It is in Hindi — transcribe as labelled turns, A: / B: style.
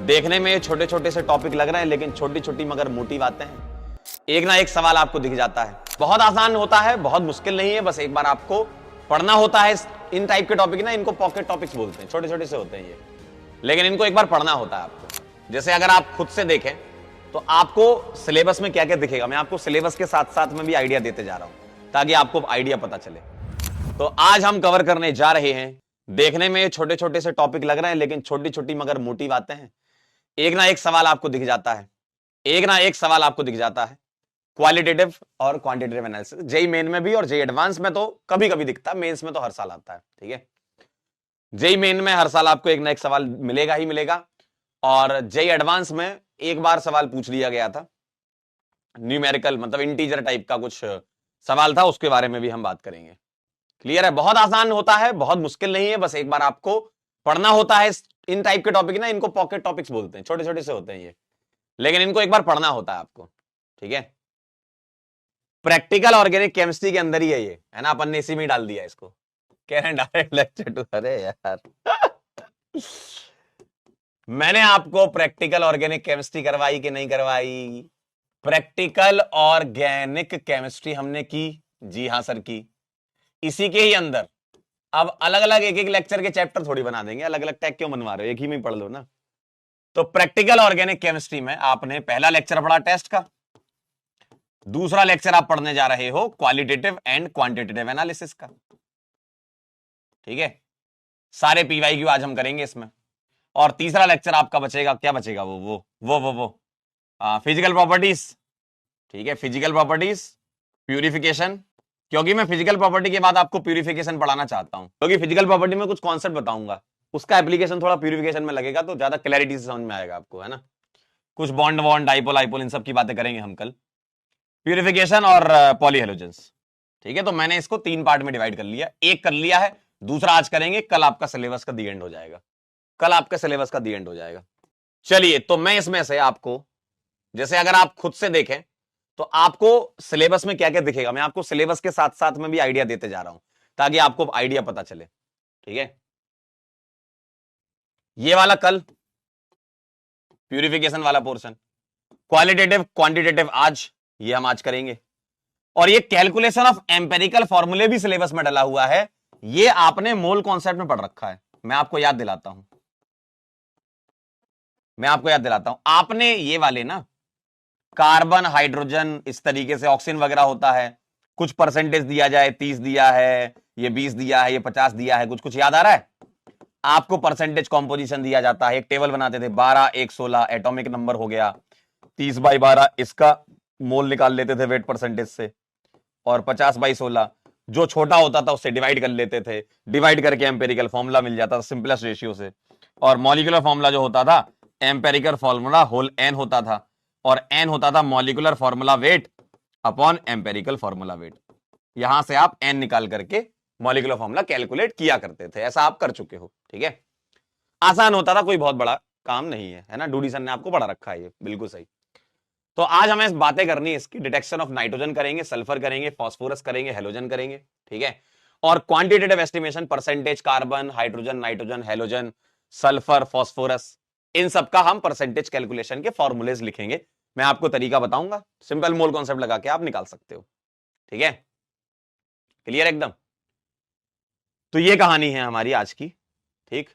A: देखने में ये छोटे छोटे से टॉपिक लग रहे हैं, लेकिन छोटी छोटी मगर मोटी बातें हैं। एक ना एक सवाल आपको दिख जाता है। बहुत आसान होता है, बहुत मुश्किल नहीं है, बस एक बार आपको पढ़ना होता है। इन टाइप के टॉपिक ना, इनको पॉकेट टॉपिक्स बोलते हैं, छोटे छोटे से होते हैं ये, लेकिन इनको एक बार पढ़ना होता है आपको। जैसे अगर आप खुद से देखें तो आपको सिलेबस में क्या क्या दिखेगा, मैं आपको सिलेबस के साथ साथ में भी आइडिया देते जा रहा हूं ताकि आपको आइडिया पता चले। तो आज हम कवर करने जा रहे हैं, देखने में ये छोटे छोटे से टॉपिक लग रहे हैं, लेकिन छोटी छोटी मगर मोटी बातें हैं। एक ना एक सवाल आपको दिख जाता है, एक ना एक सवाल आपको दिख जाता है। क्वालिटेटिव और क्वांटिटेटिव एनालिसिस जेई मेन में भी और जेई एडवांस में तो कभी कभी दिखता है, मेंस में तो हर साल आता है। ठीक है, जेई मेन में हर साल आपको एक ना एक सवाल मिलेगा ही मिलेगा, और जेई एडवांस में एक बार सवाल पूछ लिया गया था, न्यूमेरिकल मतलब इंटीजर टाइप का कुछ सवाल था, उसके बारे में भी हम बात करेंगे। क्लियर है? बहुत आसान होता है, बहुत मुश्किल नहीं है, बस एक बार आपको पढ़ना होता है। इन टाइप के टॉपिक ना, इनको पॉकेट टॉपिक्स बोलते हैं, छोटे छोटे से होते हैं ये, लेकिन इनको एक बार पढ़ना होता है आपको। ठीक है, प्रैक्टिकल ऑर्गेनिक केमिस्ट्री के अंदर ही है ये, है ना, अपन ने इसी में डाल दिया इसको, कह रहे हैं डायरेक्ट लेक्चर टू। अरे यार मैंने आपको प्रैक्टिकल ऑर्गेनिक केमिस्ट्री करवाई कि नहीं करवाई? प्रैक्टिकल ऑर्गेनिक केमिस्ट्री हमने की, जी हां सर की। इसी के ही अंदर अब अलग अलग एक एक लेक्चर के चैप्टर थोड़ी बना देंगे, अलग अलग टैग क्यों बनवा रहे हो, एक ही में पढ़ लो ना। तो प्रैक्टिकल ऑर्गेनिक केमिस्ट्री में आपने पहला लेक्चर पढ़ा टेस्ट का, दूसरा लेक्चर आप पढ़ने जा रहे हो क्वालिटेटिव एंड क्वांटिटेटिव एनालिसिस का। ठीक है, सारे पीवाईक्यू आज हम करेंगे इसमें। और तीसरा लेक्चर आपका बचेगा, क्या बचेगा, वो फिजिकल प्रॉपर्टीज। ठीक है, फिजिकल प्रॉपर्टीज, प्यूरिफिकेशन, क्योंकि मैं फिजिकल प्रॉपर्टी के बाद आपको प्यूरिफिकेशन पढ़ाना चाहता हूं, क्योंकि फिजिकल प्रॉपर्टी में कुछ कॉन्सेप्ट बताऊंगा, उसका एप्लीकेशन थोड़ा प्यूरिफिकेशन में लगेगा तो ज्यादा क्लैरिटी से समझ में आएगा आपको, है ना। कुछ बॉन्ड वॉन्ड डाइपोल आइपोल इन सब की बातें करेंगे हम कल, प्यूरिफिकेशन और पॉलीहेलोजेंस। ठीक है, तो मैंने इसको 3 पार्ट में डिवाइड कर लिया, एक कर लिया है, दूसरा आज करेंगे, कल आपका सिलेबस का दी एंड हो जाएगा, कल आपका सिलेबस का दी एंड हो जाएगा। चलिए, तो मैं इसमें से आपको, जैसे अगर आप खुद से देखें तो आपको सिलेबस में क्या क्या दिखेगा, मैं आपको सिलेबस के साथ साथ में भी आइडिया देते जा रहा हूं ताकि आपको आइडिया पता चले। ठीक है, ये वाला कल प्यूरिफिकेशन वाला पोर्शन, क्वालिटेटिव क्वांटिटेटिव आज, ये हम आज करेंगे। और ये कैलकुलेशन ऑफ एम्पेरिकल फॉर्मूले भी सिलेबस में डला हुआ है, ये आपने मोल कॉन्सेप्ट में पढ़ रखा है। मैं आपको याद दिलाता हूं, आपने ये वाले ना कार्बन हाइड्रोजन इस तरीके से ऑक्सीजन वगैरह होता है, कुछ परसेंटेज दिया जाए, 30 दिया है, ये 20 दिया है, ये 50 दिया है, कुछ कुछ याद आ रहा है आपको? परसेंटेज कॉम्पोजिशन दिया जाता है, एक टेबल बनाते थे, 12 1 16 एटॉमिक नंबर हो गया, 30/12 इसका मोल निकाल लेते थे वेट परसेंटेज से, और 50/16 जो छोटा होता था उससे डिवाइड कर लेते थे, डिवाइड करके एम्पेरिकल फॉर्मूला मिल जाता था सिंपलेस्ट रेशियो से। और मॉलिक्यूलर फॉर्मूला जो होता था, एम्पेरिकल फॉर्मूला होल एन होता था, और एन होता था molecular formula weight upon empirical formula wait. यहां से आप एन निकाल करके मॉलिक्यूलर फॉर्मूला कैलकुलेट किया करते थे, ऐसा आप कर चुके हो। ठीक है, आसान होता था, कोई बहुत बड़ा काम नहीं है, है ना। डूडी सर ने आपको पढ़ा रखा है ये, बिल्कुल सही। तो आज हमें बातें करनी है इसकी, डिटेक्शन ऑफ नाइट्रोजन करेंगे, सल्फर करेंगे, फास्फोरस करेंगे, हेलोजन करेंगे। ठीक है, और quantitative estimation, percentage carbon, hydrogen, nitrogen, halogen, sulphur, phosphorus, इन सब का हम परसेंटेज कैलकुलेशन के फॉर्मूलेज लिखेंगे। मैं आपको तरीका बताऊंगा, सिंपल मोल कॉन्सेप्ट लगा के आप निकाल सकते हो। ठीक है, क्लियर एकदम? तो ये कहानी है हमारी आज की। ठीक,